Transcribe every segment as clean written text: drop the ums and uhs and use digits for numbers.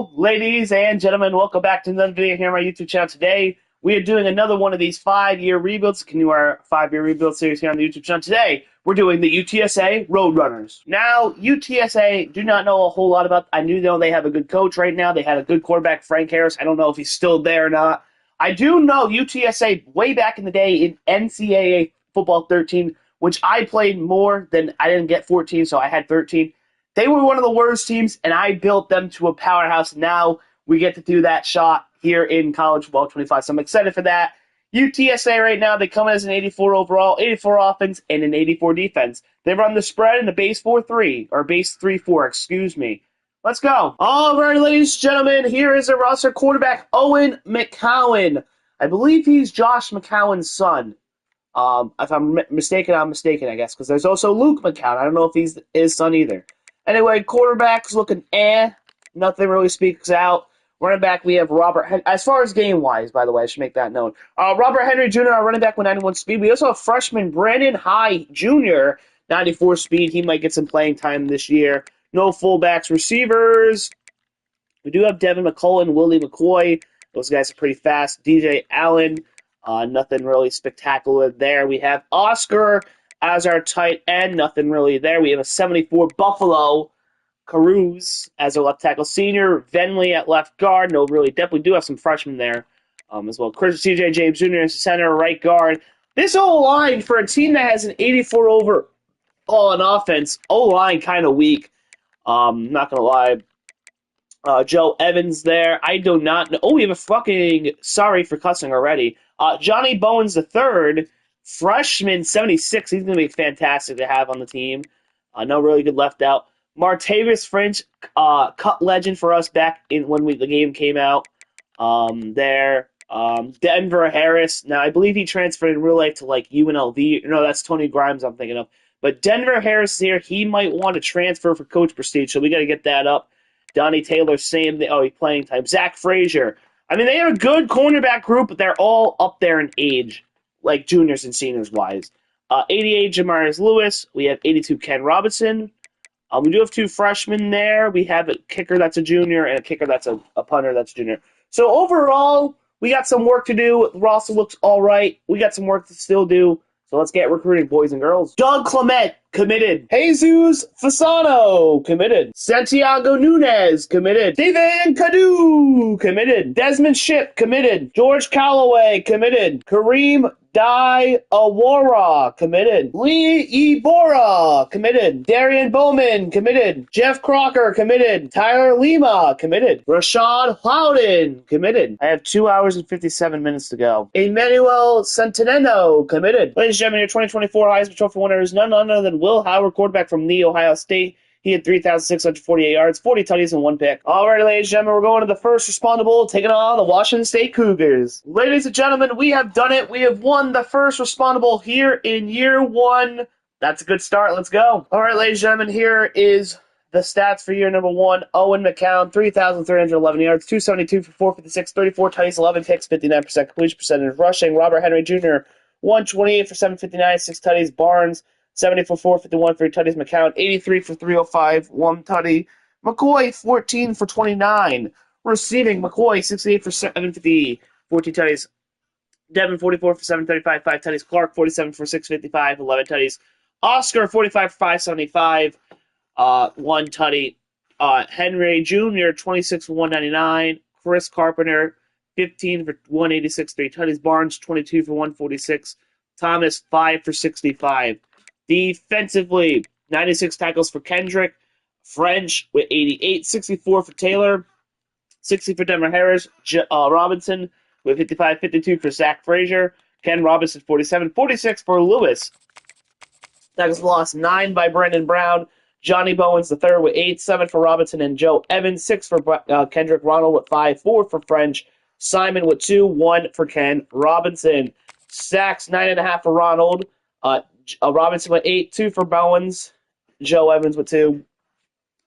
Hello, ladies and gentlemen. Welcome back to another video here on my YouTube channel. Today, we are doing another one of these 5-year rebuilds. Continue our 5-year rebuild series here on the YouTube channel. Today, we're doing the UTSA Roadrunners. Now, UTSA, do not know a whole lot about. I do know they have a good coach right now. They had a good quarterback, Frank Harris. I don't know if he's still there or not. I do know UTSA way back in the day in NCAA Football 13, which I played more than I didn't get 14, so I had 13. They were one of the worst teams, and I built them to a powerhouse. Now we get to do that shot here in College Football 25, so I'm excited for that. UTSA right now, they come in as an 84 overall, 84 offense, and an 84 defense. They run the spread in the base 4-3, or base 3-4, excuse me. Let's go. All right, ladies and gentlemen, here is a roster quarterback, Owen McCowan. I believe he's Josh McCowan's son. If I'm mistaken, I'm mistaken, I guess, because there's also Luke McCowan. I don't know if he's his son either. Anyway, quarterback's looking nothing really speaks out. Running back, we have Robert Henry. As far as game-wise, by the way, I should make that known. Robert Henry Jr., our running back with 91 speed. We also have freshman Brandon High Jr., 94 speed. He might get some playing time this year. No fullbacks. Receivers, we do have Devin McCullough, Willie McCoy. Those guys are pretty fast. DJ Allen, nothing really spectacular there. We have Oscar as our tight end, nothing really there. We have a 74 Buffalo Caruso as our left tackle senior. Venley at left guard. No, really, definitely do have some freshmen there as well. CJ James Jr. as center, right guard. This O-line, for a team that has an 84 overall on offense, O-line kind of weak. Not going to lie. Joe Evans there. I do not know. Oh, we have a fucking, sorry for cussing already. Johnny Bowens III, freshman, 76. He's going to be fantastic to have on the team. No really good left out. Martavis French, cut legend for us back in when the game came out. There. Denver Harris. Now, I believe he transferred in real life to like UNLV. No, that's Tony Grimes I'm thinking of. But Denver Harris is here. He might want to transfer for coach prestige, so we got to get that up. Donnie Taylor, same thing. Oh, he's playing time. Zach Frazier. I mean, they have a good cornerback group, but they're all up there in age, like juniors and seniors wise. 88 Jamarius Lewis. We have 82 Ken Robinson. We do have two freshmen there. We have a kicker that's a junior and a kicker that's a punter that's a junior. So overall, we got some work to do. The roster looks all right. We got some work to still do. So let's get recruiting, boys and girls. Doug Clement, committed. Jesus Fasano, committed. Santiago Nunez, committed. Steven Cadu, committed. Desmond Shipp, committed. George Calloway, committed. Kareem Awara, committed. Lee Ebora, committed. Darian Bowman, committed. Jeff Crocker, committed. Tyler Lima, committed. Rashad Howden, committed. I have 2 hours and 57 minutes to go. Emmanuel Centineo, committed. Ladies and gentlemen, your 2024 Heisman Trophy winner is none other than Will Howard, quarterback from the Ohio State. He had 3,648 yards, 40 tutties, and 1 pick. All right, ladies and gentlemen, we're going to the first respondable, taking on the Washington State Cougars. Ladies and gentlemen, we have done it. We have won the first respondable here in year 1. That's a good start. Let's go. All right, ladies and gentlemen, here is the stats for year number 1. Owen McCown, 3,311 yards, 272 for 456, 34 tutties, 11 picks, 59% completion percentage. Rushing, Robert Henry Jr., 128 for 759, 6 tutties. Barnes, 70 for 451 for 3 tutties. McCown, 83 for 305, 1 tutty. McCoy, 14 for 29. Receiving, McCoy, 68 for 750, 14 tutties. Devin, 44 for 735, 5 tutties. Clark, 47 for 655, 11 tutties. Oscar, 45 for 575, 1 tutty. Henry Jr., 26 for 199. Chris Carpenter, 15 for 186, 3 tutties. Barnes, 22 for 146. Thomas, 5 for 65. Defensively, 96 tackles for Kendrick. French with 88. 64 for Taylor. 60 for Denver Harris. Robinson with 55. 52 for Zach Frazier. Ken Robinson, 47. 46 for Lewis. Tackles lost 9 by Brendan Brown. Johnny Bowens III with 8. 7 for Robinson and Joe Evans. 6 for Kendrick. Ronald with 5. 4 for French. Simon with 2. 1 for Ken Robinson. Sacks, 9.5 for Ronald. Robinson with 8, 2 for Bowens. Joe Evans with 2.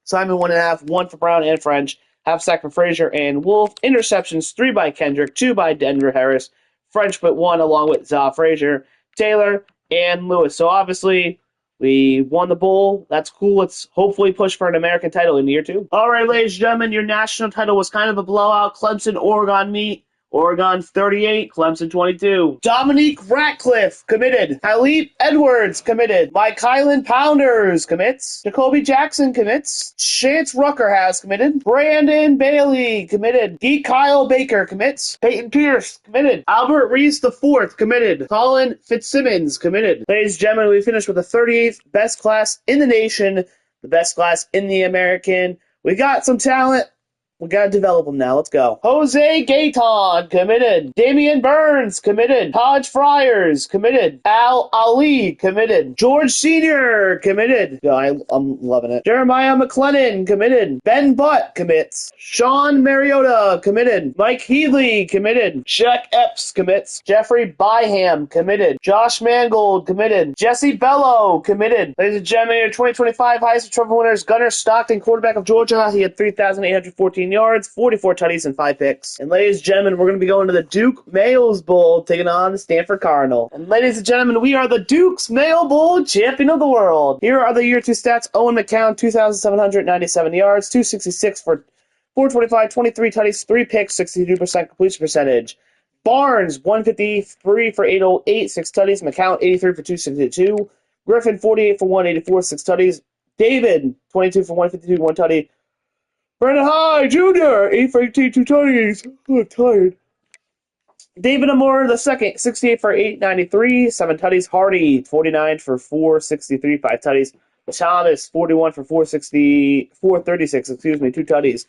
Simon 1.5, 1 for Brown and French. Half sack for Frazier and Wolf. Interceptions, 3 by Kendrick, 2 by Denver Harris. French with 1 along with Frazier, Taylor, and Lewis. So obviously We won the bowl. That's cool. Let's hopefully push for an American title in year 2. All right, ladies and gentlemen, your national title was kind of a blowout. Clemson, Oregon meet. Oregon 38, Clemson 22. Dominique Ratcliffe committed. Halep Edwards committed. Mike Highland Pounders commits. Jacoby Jackson commits. Chance Rucker has committed. Brandon Bailey committed. Geek Kyle Baker commits. Peyton Pierce committed. Albert Reese IV committed. Colin Fitzsimmons committed. Ladies and gentlemen, we finished with the 38th best class in the nation, the best class in the American. We got some talent. We got to develop them now. Let's go. Jose Gayton, committed. Damian Burns, committed. Hodge Friars, committed. Al Ali, committed. George Sr., committed. Yeah, I'm loving it. Jeremiah McLennan, committed. Ben Butt, commits. Sean Mariota, committed. Mike Healy, committed. Shaq Epps, commits. Jeffrey Byham, committed. Josh Mangold, committed. Jesse Bello, committed. Ladies and gentlemen, your 2025 Heisman Trophy winners, Gunnar Stockton, quarterback of Georgia. He had 3,814 yards, 44 tutties, and 5 picks. And ladies and gentlemen, we're going to be going to the Duke Males Bowl, taking on the Stanford Cardinal. And ladies and gentlemen, we are the Duke's Male Bowl champion of the world. Here are the year 2 stats. Owen McCown, 2,797 yards, 266 for 425, 23 tutties, 3 picks, 62% completion percentage. Barnes, 153 for 808, 6 tutties. McCown, 83 for 262. Griffin, 48 for 184, 6 tutties. David, 22 for 152, 1 tutty. Brendan High Jr., 8 for 18, 2 tutties. I'm tired. David Amore II, 68 for 893, 7 tutties. Hardy, 49 for 463, 5 tutties. Thomas, 41 for 436, 2 tutties.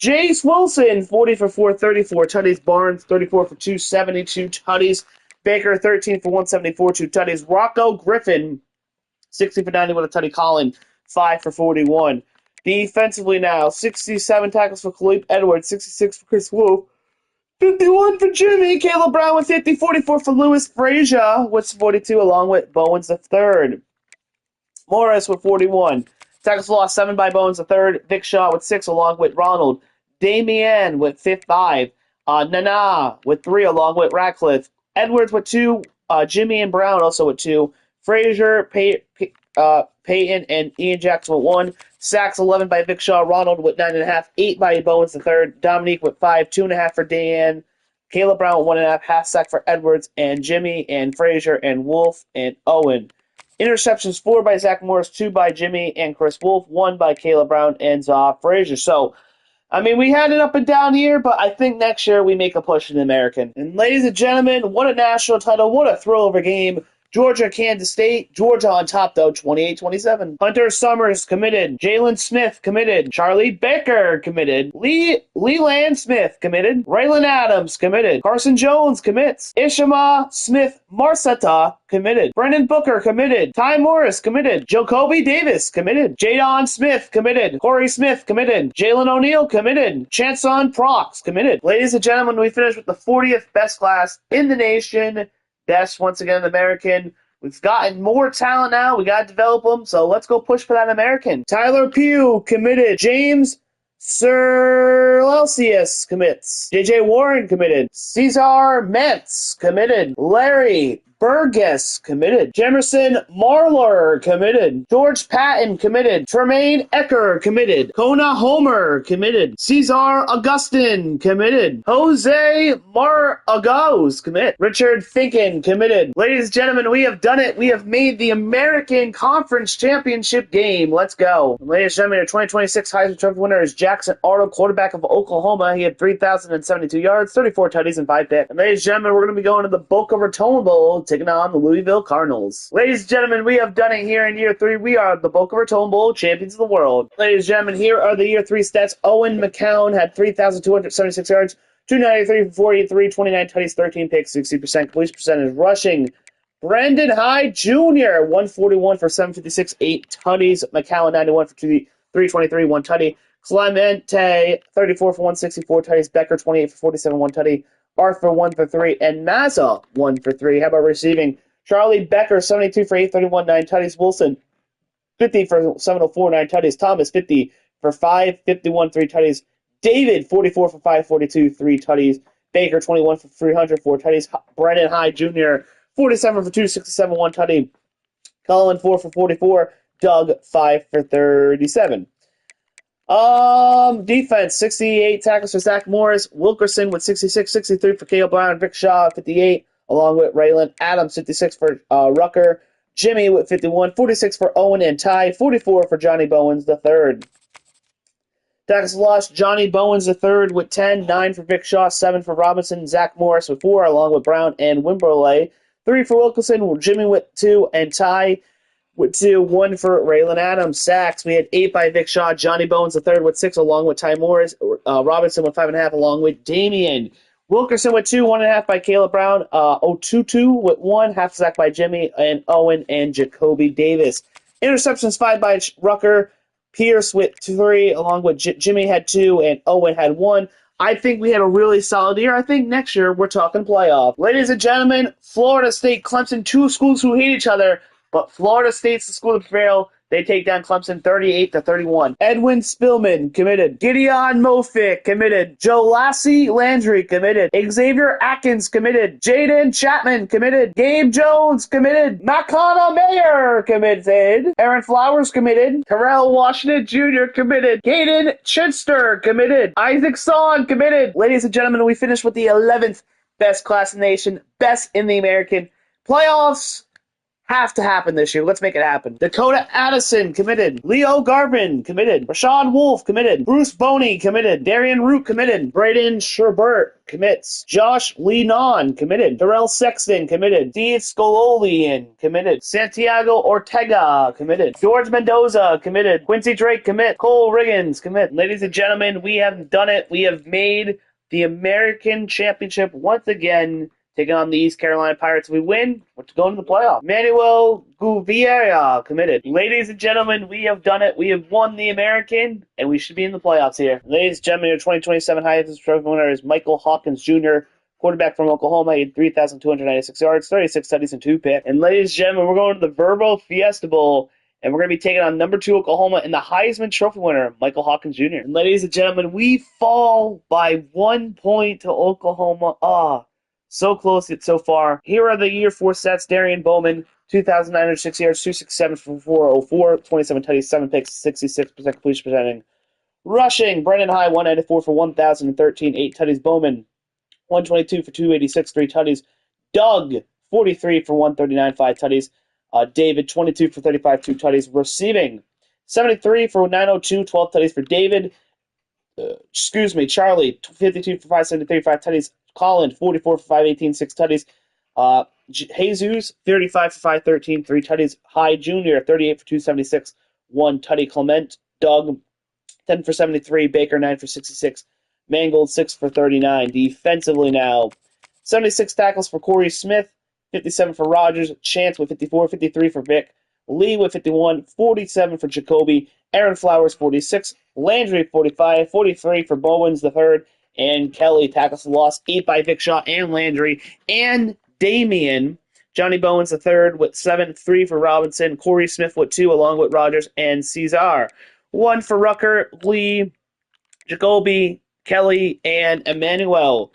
Jace Wilson, 40 for 434, tutties. Barnes, 34 for 272, tutties. Baker, 13 for 174, 2 tutties. Rocco Griffin, 60 for 91, a tutty. Colin, 5 for 41. Defensively now, 67 tackles for Khalif Edwards, 66 for Chris Wolf, 51 for Jimmy, Caleb Brown with 50, 44 for Lewis Frazier with 42, along with Bowens III. Morris with 41. Tackles lost 7 by Bowens III. Vic Shaw with 6, along with Ronald. Damien with 5. Nana with 3, along with Ratcliffe. Edwards with 2. Jimmy and Brown also with 2. Frazier, Peyton, and Ian Jackson with 1. Sacks 11 by Vic Shaw. Ronald with 9.5. 8 by Bowens III. Dominique with 5. 2.5 for Dan. Caleb Brown with 1.5. Half sack for Edwards and Jimmy and Frazier and Wolf and Owen. Interceptions 4 by Zach Morris, 2 by Jimmy and Chris Wolf, 1 by Caleb Brown and Zaw Frazier. So, I mean, we had an up and down year, but I think next year we make a push in the American. And ladies and gentlemen, what a national title, what a thrill of a game. Georgia, Kansas State. Georgia on top, though, 28-27. Hunter Summers committed. Jalen Smith committed. Charlie Baker committed. Leland Smith committed. Raylan Adams committed. Carson Jones commits. Ishama Smith Marcetta committed. Brendan Booker committed. Ty Morris committed. Jacoby Davis committed. Jadon Smith committed. Corey Smith committed. Jalen O'Neal committed. Chanson Prox committed. Ladies and gentlemen, we finished with the 40th best class in the nation. Best, once again, an American. We've gotten more talent now. We got to develop them. So let's go push for that American. Tyler Pugh committed. James Serlesius commits. J.J. Warren committed. Cesar Mentz committed. Larry Burgess committed. Jemerson Marlar committed. George Patton committed. Tremaine Ecker committed. Kona Homer committed. Cesar Augustin committed. Jose Maragos commit. Richard Finken committed. Ladies and gentlemen, we have done it. We have made the American Conference Championship game. Let's go. Ladies and gentlemen, your 2026 Heisman Trophy winner is Jackson Arnold, quarterback of Oklahoma. He had 3,072 yards, 34 tutties, and 5 picks. And ladies and gentlemen, we're going to be going to the Boca Raton Bowl, taking on the Louisville Cardinals. Ladies and gentlemen, we have done it here in year 3. We are the Boca Raton Bowl champions of the world. Ladies and gentlemen, here are the year 3 stats. Owen McCown had 3,276 yards, 293 for 43, 29 tutties, 13 picks, 60% completion percentage. Rushing, Brendan Hyde Jr., 141 for 756, 8 tutties. McCown, 91 for 323, 1 tutty. Clemente, 34 for 164 tutties. Becker, 28 for 47, 1 tutty. Arthur, 1 for 3. And Mazza, 1 for 3. How about receiving? Charlie Becker, 72 for 831, 9 tutties. Wilson, 50 for 704, 9 tutties. Thomas, 50 for 551, 3 tutties. David, 44 for 542, 3 tutties. Baker, 21 for 300, 4 tutties. Brendan Hyde Jr., 47 for 267, 1 tutty. Colin 4 for 44. Doug 5 for 37. Defense 68 tackles for Zach Morris. Wilkerson with 66, 63 for Caleb Brown. Vic Shaw 58, along with Raylan Adams 56 for Rucker. Jimmy with 51, 46 for Owen and Ty, 44 for Johnny Bowens the third. Tackles lost, Johnny Bowens the third with 10, 9 for Vic Shaw, 7 for Robinson, Zach Morris with 4, along with Brown and Wimberley. 3 for Wilkerson, Jimmy with 2, and Ty with 2, 1 for Raylan Adams. Sacks, we had 8 by Vic Shaw, Johnny Bowens the third with 6, along with Ty Morris. Robinson with 5.5, along with Damian. Wilkerson with 2, 1.5 by Caleb Brown. Otutu with 1, half sack by Jimmy, and Owen and Jacoby Davis. Interceptions 5 by Rucker. Pierce with 3, along with Jimmy had 2, and Owen had 1. I think we had a really solid year. I think next year we're talking playoff. Ladies and gentlemen, Florida State, Clemson, two schools who hate each other, but Florida State's the school to prevail. They take down Clemson 38-31. Edwin Spillman committed. Gideon Mofick committed. Joe Lassie Landry committed. Xavier Atkins committed. Jaden Chapman committed. Gabe Jones committed. Makana Mayer committed. Aaron Flowers committed. Terrell Washington Jr. committed. Caden Chinster committed. Isaac Son committed. Ladies and gentlemen, we finished with the 11th best class in the nation, best in the American. Playoffs have to happen this year. Let's make it happen. Dakota Addison committed. Leo Garvin committed. Rashawn Wolf committed. Bruce Boney committed. Darian Root committed. Braden Sherbert commits. Josh Lee Non committed. Darrell Sexton committed. Steve Scololian committed. Santiago Ortega committed. George Mendoza committed. Quincy Drake commit. Cole Riggins commit. Ladies and gentlemen, we have done it. We have made the American Championship once again, taking on the East Carolina Pirates. If we win, we're going to the playoff. Manuel Gouveia committed. Ladies and gentlemen, we have done it. We have won the American, and we should be in the playoffs here. Ladies and gentlemen, your 2027 highest trophy winner is Michael Hawkins Jr., quarterback from Oklahoma. He had 3,296 yards, 36 tutties, and 2 picks. And ladies and gentlemen, we're going to the Verbo Fiesta Bowl, and we're going to be taking on number 2 Oklahoma and the Heisman Trophy winner, Michael Hawkins Jr. And ladies and gentlemen, we fall by 1 point to Oklahoma. So close yet so far. Here are the year 4 stats. Darian Bowman, 2,906 yards, 267 for 404, 27 tutties, 7 picks, 66% completion percentage. Rushing, Brendan High, 194 for 1,013, 8 tutties. Bowman, 122 for 286, 3 tutties. Doug, 43 for 139, 5 tutties. David, 22 for 35, 2 tutties. Receiving, 73 for 902, 12 tutties for David. Charlie, 52 for 573, 5 tutties. Colin, 44 for 518, 6 tutties. Jesus, 35 for 513, 3 tutties. High Jr., 38 for 276, 1 tutty. Clement, Doug, 10 for 73. Baker, 9 for 66. Mangold, 6 for 39. Defensively now, 76 tackles for Corey Smith, 57 for Rogers. Chance with 54, 53 for Vic. Lee with 51, 47 for Jacoby. Aaron Flowers, 46. Landry, 45, 43 for Bowens the third. And Kelly tackles the loss, 8 by Vic Shaw and Landry. And Damian, Johnny Bowens the third with 7, 3 for Robinson. Corey Smith with 2, along with Rogers and Cesar. 1 for Rucker, Lee, Jacoby, Kelly, and Emmanuel.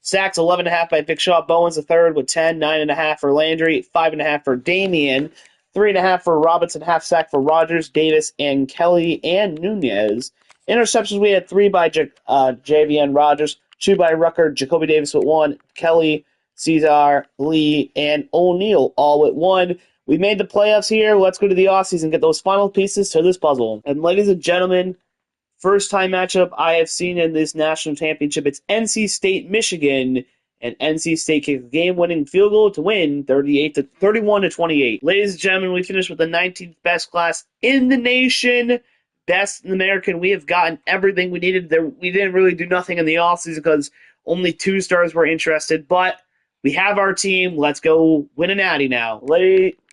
Sacks, 11.5 by Vic Shaw. Bowens the third with 10, 9.5 for Landry, 5.5 for Damian. 3.5 for Robinson, half sack for Rogers, Davis, and Kelly and Nunez. Interceptions, we had 3 by JVN Rogers, 2 by Rucker, Jacoby Davis with 1, Kelly, Cesar, Lee, and O'Neal all with 1. We made the playoffs here. Let's go to the offseason and get those final pieces to this puzzle. And ladies and gentlemen, first time matchup I have seen in this national championship. It's NC State, Michigan, and NC State kicked a game-winning field goal to win 31-28. Ladies and gentlemen, we finished with the 19th best class in the nation. Best in American. We have gotten everything we needed. We didn't really do nothing in the offseason because only 2 stars were interested, but we have our team. Let's go win a natty now.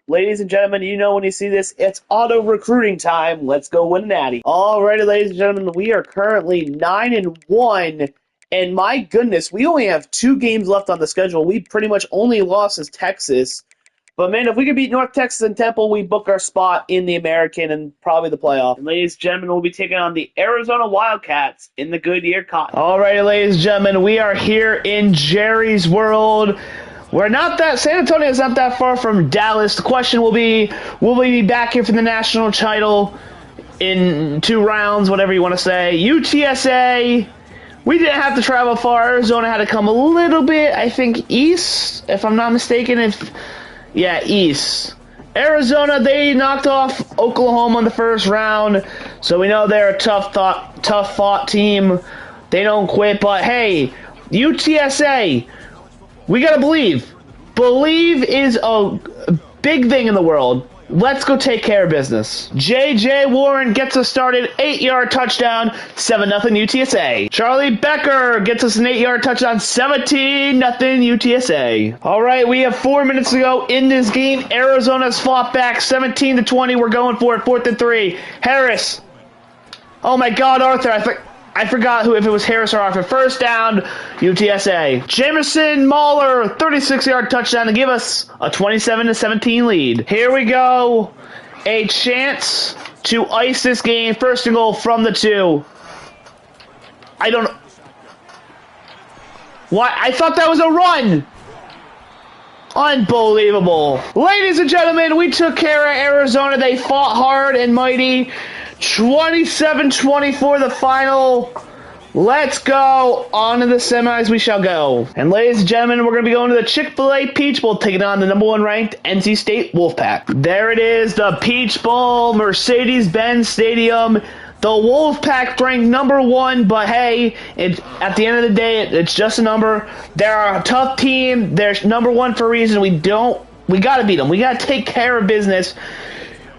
Ladies and gentlemen, you know when you see this, it's auto-recruiting time. Let's go win a natty. Alrighty, ladies and gentlemen, we are currently 9-1, and my goodness, we only have 2 games left on the schedule. We pretty much only lost as Texas. But, man, if we could beat North Texas and Temple, we book our spot in the American and probably the playoff. And, ladies and gentlemen, we'll be taking on the Arizona Wildcats in the Goodyear Cotton. All right, ladies and gentlemen, we are here in Jerry's World. We're not that, San Antonio is not that far from Dallas. The question will be, will we be back here for the national title in 2 rounds, whatever you want to say. UTSA, we didn't have to travel far. Arizona had to come a little bit, I think, east, if I'm not mistaken. Yeah, east. Arizona, they knocked off Oklahoma in the first round, so we know they're a tough fought team. They don't quit, but hey, UTSA, we gotta believe. Believe is a big thing in the world. Let's go take care of business. J.J. Warren gets us started, 8-yard touchdown, 7-0 UTSA. Charlie Becker gets us an 8-yard touchdown, 17-0 UTSA. All right, we have 4 minutes to go in this game. Arizona's fought back, 17-20. We're going for it, 4th and 3. Harris. Oh my God, Arthur, I forgot if it was Harris or Arthur. First down, UTSA. Jameson Mahler, 36-yard touchdown to give us a 27-17 lead. Here we go. A chance to ice this game. First and goal from the 2. I don't know. What? I thought that was a run. Unbelievable. Ladies and gentlemen, we took care of Arizona. They fought hard and mighty. 27-24 the final. Let's go. On to the semis we shall go. And ladies and gentlemen, we're going to be going to the Chick-fil-A Peach Bowl, taking on the #1 ranked NC State Wolfpack. There it is, the Peach Bowl, Mercedes-Benz Stadium. The Wolfpack ranked #1, but hey, at the end of the day, it's just a number. They're a tough team. They're #1 for a reason. We got to beat them. We got to take care of business.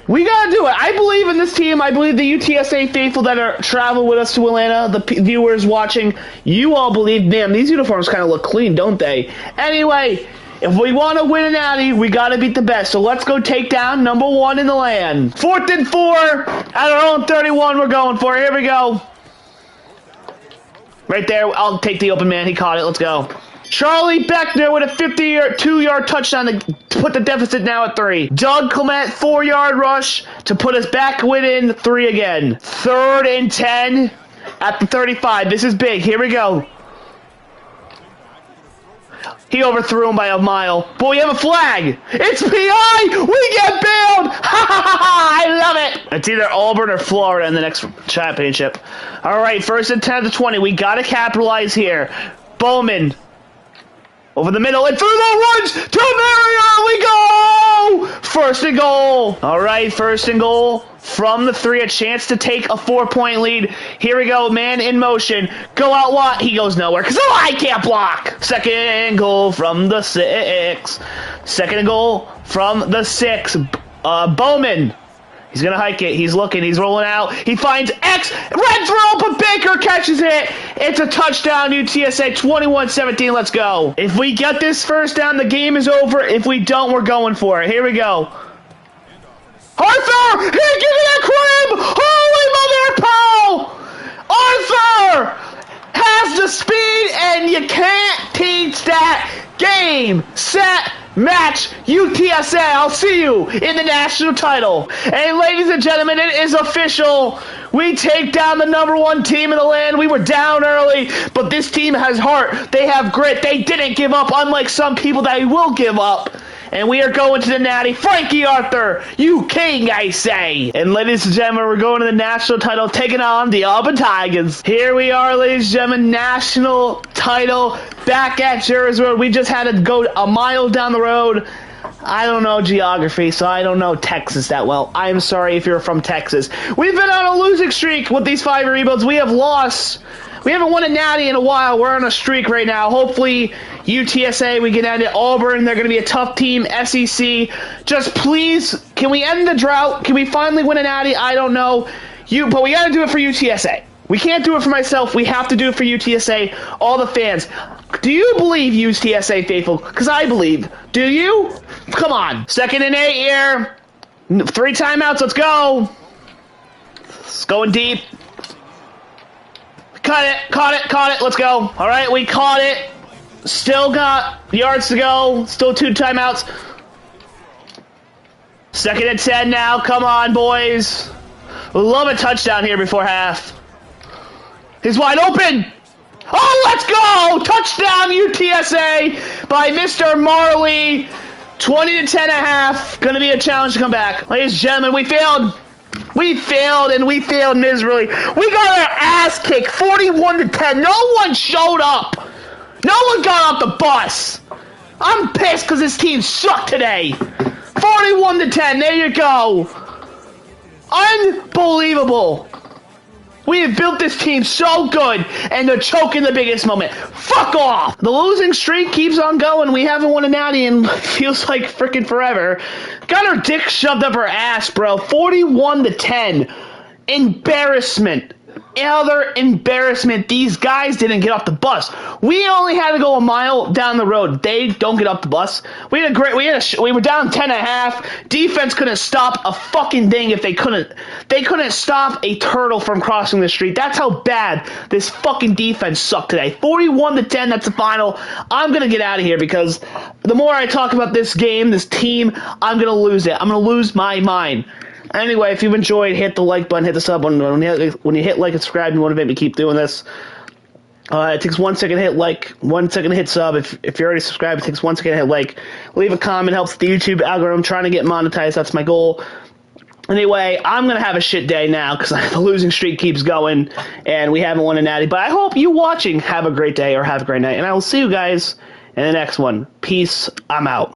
We gotta do it. I believe in this team. I believe the UTSA faithful that are travel with us to Atlanta, the viewers watching, you all believe. Damn, these uniforms kind of look clean, don't they? Anyway, if we want to win an Natty, we gotta beat the best. So let's go take down #1 in the land. 4th and 4 at our own 31. We're going for it. Here we go. Right there. I'll take the open man. He caught it. Let's go. Charlie Beckner with a 52-yard touchdown to put the deficit now at 3. Doug Clement, 4-yard rush to put us back within 3 again. 3rd and 10 at the 35. This is big. Here we go. He overthrew him by a mile. But we have a flag. It's PI. We get bailed. Ha ha ha ha. I love it. It's either Auburn or Florida in the next championship. All right, 1st and 10 at the 20. We got to capitalize here. Bowman. Over the middle and through the woods to Marion we go! 1st and goal. All right, 1st and goal from the 3. A chance to take a 4-point lead. Here we go, man in motion. Go out wide. He goes nowhere because I can't block. 2nd goal from the 6. 2nd goal from the 6. Bowman. He's going to hike it. He's looking. He's rolling out. He finds X. Red throw, but Baker catches it. It's a touchdown, UTSA. 21-17. Let's go. If we get this first down, the game is over. If we don't, we're going for it. Here we go. Arthur! He give me a crib! Holy mother of pearl! Arthur has the speed, and you can't teach that. Game, set, match, UTSA. I'll see you in the national title. And ladies and gentlemen, it is official. We take down the #1 team in the land. We were down early, but this team has heart. They have grit. They didn't give up, unlike some people that will give up. And we are going to the Natty. Frankie Arthur, you king, I say. And ladies and gentlemen, we're going to the national title, taking on the Auburn Tigers. Here we are, ladies and gentlemen, national title back at Jersey Road. We just had to go a mile down the road. I don't know geography, so I don't know Texas that well. I'm sorry if you're from Texas. We've been on a losing streak with these 5 rebuilds. We have lost. We haven't won a Natty in a while. We're on a streak right now. Hopefully, UTSA, we can end it. Auburn, they're going to be a tough team. SEC, just please, can we end the drought? Can we finally win a Natty? I don't know. But we got to do it for UTSA. We can't do it for myself. We have to do it for UTSA, all the fans. Do you believe, UTSA faithful? Because I believe. Do you? Come on. 2nd and 8 here. 3 timeouts. Let's go. It's going deep. Caught it. Let's go. All right, we caught it. Still got yards to go. Still 2 timeouts. 2nd and 10 now. Come on, boys. We'll love a touchdown here before half. He's wide open. Oh, let's go! Touchdown UTSA by Mr. Marley. 20 to 10 and a half. Gonna be a challenge to come back. Ladies and gentlemen, we failed. We failed, and we failed miserably. We got our ass kicked, 41 to 10. No one showed up. No one got off the bus. I'm pissed because this team sucked today. 41 to 10. There you go. Unbelievable. We have built this team so good, and they're choking the biggest moment. Fuck off! The losing streak keeps on going. We haven't won a natty in feels like freaking forever. Got our dick shoved up our ass, bro. 41 to 10. Embarrassment. Other embarrassment. These guys didn't get off the bus. We only had to go a mile down the road. They don't get off the bus. We were down 10 and a half. Defense couldn't stop a fucking thing if they couldn't stop a turtle from crossing the street. That's how bad this fucking defense sucked today. 41 to 10, that's the final. I'm going to get out of here because the more I talk about this game, this team, I'm going to lose it. I'm going to lose my mind. Anyway, if you've enjoyed, hit the like button, hit the sub button. When you hit like and subscribe, you motivate me to keep doing this. It takes 1 second to hit like, 1 second to hit sub. If you're already subscribed, it takes 1 second to hit like. Leave a comment, helps the YouTube algorithm. I'm trying to get monetized. That's my goal. Anyway, I'm going to have a shit day now because the losing streak keeps going and we haven't won a natty. But I hope you watching have a great day or have a great night. And I will see you guys in the next one. Peace. I'm out.